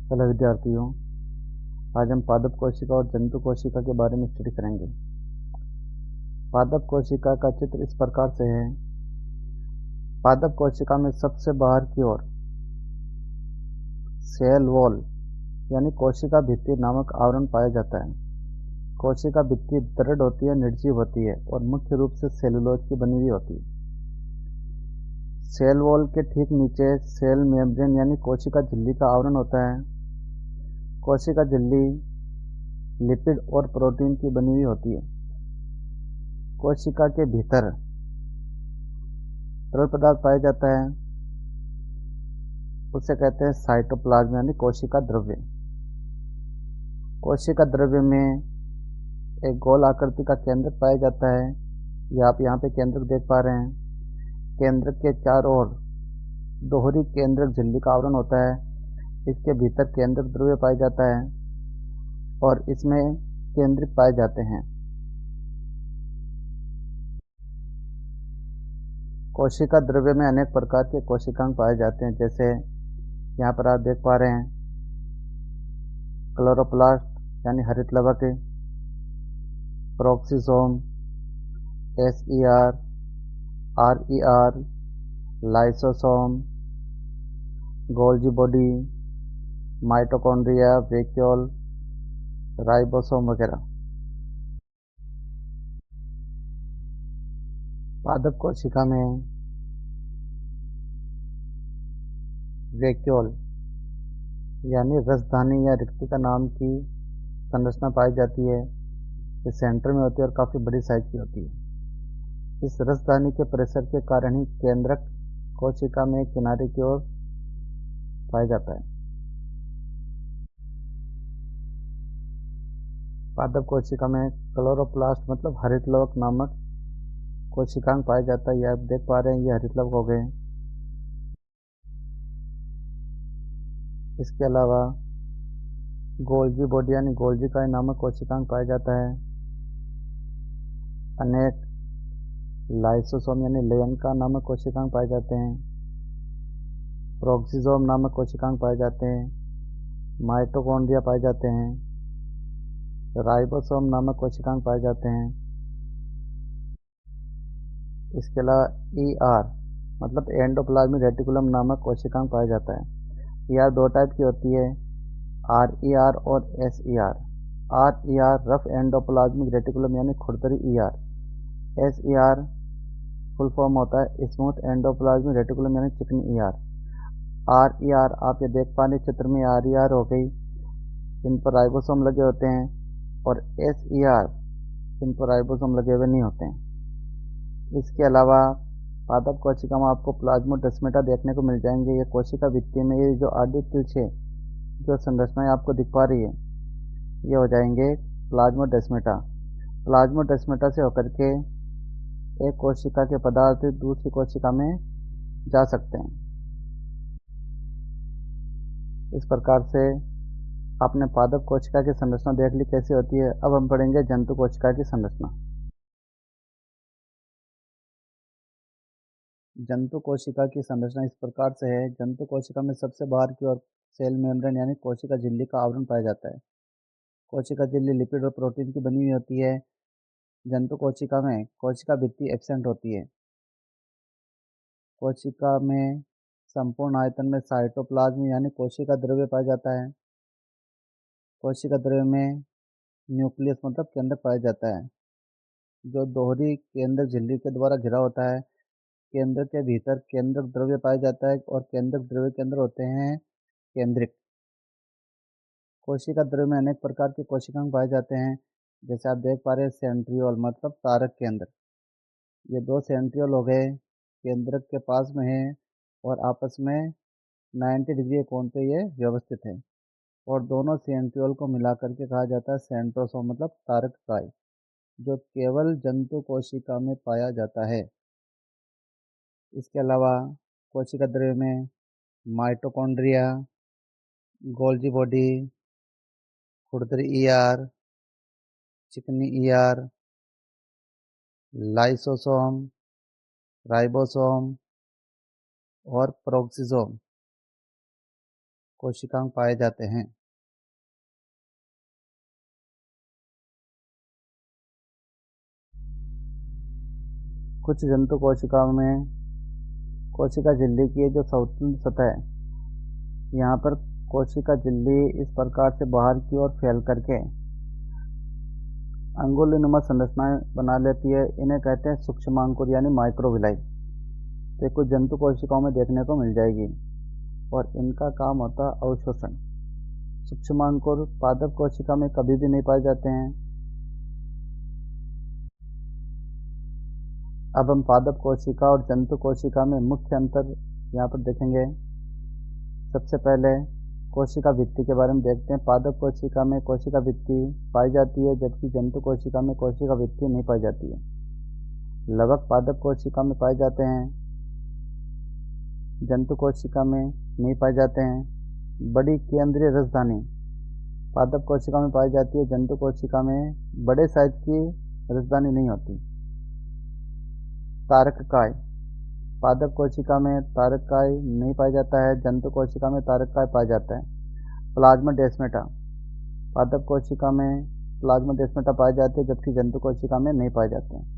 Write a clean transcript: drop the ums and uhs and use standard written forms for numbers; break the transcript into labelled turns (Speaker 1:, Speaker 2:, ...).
Speaker 1: Hello विद्यार्थियों, आज हम पादप कोशिका और जंतु कोशिका के बारे में स्टडी करेंगे। पादप कोशिका का चित्र इस प्रकार से है। पादप कोशिका में सबसे बाहर की ओर सेल वॉल यानी कोशिका भित्ति नामक आवरण पाया जाता है। कोशिका भित्ति दृढ़ होती है, निर्जीव होती है और मुख्य रूप से सेलुलोज की बनी हुई होती है। सेल वॉल के ठीक नीचे सेल मेम्ब्रेन यानी कोशिका झिल्ली का आवरण होता है। कोशिका झिल्ली लिपिड और प्रोटीन की बनी हुई होती है। कोशिका के भीतर तरल पदार्थ पाया जाता है, उसे कहते हैं साइटोप्लाज्म यानी कोशिका द्रव्य। कोशिका द्रव्य में एक गोल आकृति का केंद्रक पाया जाता है। ये आप यहाँ पे केंद्रक देख पा रहे हैं। केंद्रक के चारों ओर दोहरी केंद्रक झिल्ली का आवरण होता है। इसके भीतर केंद्रक द्रव्य पाया जाता है और इसमें केंद्रक पाए जाते हैं। कोशिका द्रव्य में अनेक प्रकार के कोशिकांग पाए जाते हैं, जैसे यहाँ पर आप देख पा रहे हैं क्लोरोप्लास्ट यानी हरित लवक, peroxisome, SER, RER, lysosome, Golgi body, mitochondria, vacuole, ribosome वगैरह। पादप कोशिका में वैक्यूल यानी रसधानी या रिक्तिका नाम की संरचना पाई जाती है। ये सेंटर में होती है और काफ़ी बड़ी साइज की होती है। इस रसधानी के प्रेशर के कारण ही केंद्रक कोशिका में किनारे की ओर पाया जाता है। पादप कोशिका में क्लोरोप्लास्ट मतलब हरित लवक नामक कोशिकांग पाया जाता है। ये आप देख पा रहे हैं, ये हरित लवक हो गए। इसके अलावा गोल्जी बॉडी यानी गोल्जी का नामक कोशिकांग पाया जाता है। अनेक लाइसोसोम यानी लेयन का नामक कोशिकांग पाए जाते हैं। प्रोक्सिसोम नामक कोशिकांग पाए जाते हैं। माइटोकॉन्ड्रिया पाए जाते हैं। राइबोसोम नामक कोशिकांग पाए जाते हैं। इसके अलावा ईआर मतलब एंडोप्लाज्मिक रेटिकुलम नामक कोशिकांग पाया जाता है। ईआर दो टाइप की होती है, आरईआर और SER. RER rough endoplasmic reticulum यानी खुरदरी ईआर। एसईआर फुल फॉर्म होता है स्मूथ एंडोप्लाज्मिक रेटिकुलम यानी चिकनी ईआर। आरईआर आप ये देख पा रहे चित्र में, आरईआर हो गई, इन पर राइबोसोम लगे होते हैं, और एसईआर इन पर राइबोसोम लगे हुए नहीं होते हैं। इसके अलावा पादप कोशिका में आपको प्लाज्मोडेस्माटा देखने को मिल जाएंगे। ये कोशिका भित्ति में ये जो आडे तिरछे जो संरचनाएं आपको दिख पा रही है, ये हो जाएंगे प्लाज्मोडेस्माटा। प्लाज्मोडेस्माटा से होकर के एक कोशिका के पदार्थ दूसरी कोशिका में जा सकते हैं। इस प्रकार से आपने पादप कोशिका की संरचना देख ली कैसे होती है। अब हम पढ़ेंगे जंतु कोशिका की संरचना। जंतु कोशिका की संरचना इस प्रकार से है। जंतु कोशिका में सबसे बाहर की ओर सेल मेम्ब्रेन यानी कोशिका झिल्ली का आवरण पाया जाता है। कोशिका झिल्ली लिपिड और प्रोटीन की बनी हुई होती है। जंतु कोशिका में कोशिका भित्ति एब्सेंट होती है। कोशिका में संपूर्ण आयतन में साइटोप्लाज्म यानी कोशिका द्रव्य पाया जाता है। कोशिका द्रव्य में न्यूक्लियस मतलब केंद्रक पाया जाता है, जो दोहरी केंद्रक झिल्ली के द्वारा घिरा होता है। केंद्र के भीतर केंद्रक द्रव्य पाया जाता है और केंद्रक द्रव्य के अंदर होते हैं केंद्रिक। कोशिका द्रव्य में अनेक प्रकार के कोशिकांग पाए जाते हैं, जैसे आप देख पा रहे हैं सेंट्रियोल मतलब तारक केंद्र। ये दो सेंट्रियोल हो गए, केंद्रक के पास में है और आपस में 90 डिग्री कोण पे ये व्यवस्थित है, और दोनों सेंट्रियोल को मिलाकर के कहा जाता है सेंट्रोसोम मतलब तारक काय, जो केवल जंतु कोशिका में पाया जाता है। इसके अलावा कोशिका द्रव्य में माइटोकॉन्ड्रिया, गोल्जी बॉडी, खुरदरी ईआर, चिकनी ईआर, लाइसोसोम, राइबोसोम और प्रोक्सिसोम कोशिकांग पाए जाते हैं। कुछ जंतु कोशिकाओं में कोशिका झिल्ली की जो संतुलित सतह है, यहाँ पर कोशिका झिल्ली इस प्रकार से बाहर की ओर फैल करके अंगुलीनुमा संरचनाएं बना लेती है। इन्हें कहते हैं सूक्ष्मांकुर यानी माइक्रोविलाई। तो कुछ जंतु कोशिकाओं में देखने को मिल जाएगी और इनका काम होता है अवशोषण। सूक्ष्मांकुर पादप कोशिका में कभी भी नहीं पाए जाते हैं। अब हम पादप कोशिका और जंतु कोशिका में मुख्य अंतर यहाँ पर देखेंगे। सबसे पहले कोशिका भित्ति के बारे में देखते हैं। पादप कोशिका में कोशिका भित्ति पाई जाती है, जबकि जंतु कोशिका में कोशिका भित्ति नहीं पाई जाती है। लवक पादप कोशिका में पाए जाते हैं, जंतु कोशिका में नहीं पाए जाते हैं। बड़ी केंद्रीय रसधानी पादप कोशिका में पाई जाती है, जंतु कोशिका में बड़े साइज की रसधानी नहीं होती। तारककाय पादप कोशिका में तारककाय नहीं पाया जाता है, जंतु कोशिका में तारककाय पाया जाता है। प्लाज्माडेस्माटा पादप कोशिका में प्लाज्माडेस्माटा पाए जाते हैं, जबकि जंतु कोशिका में नहीं पाए जाते हैं।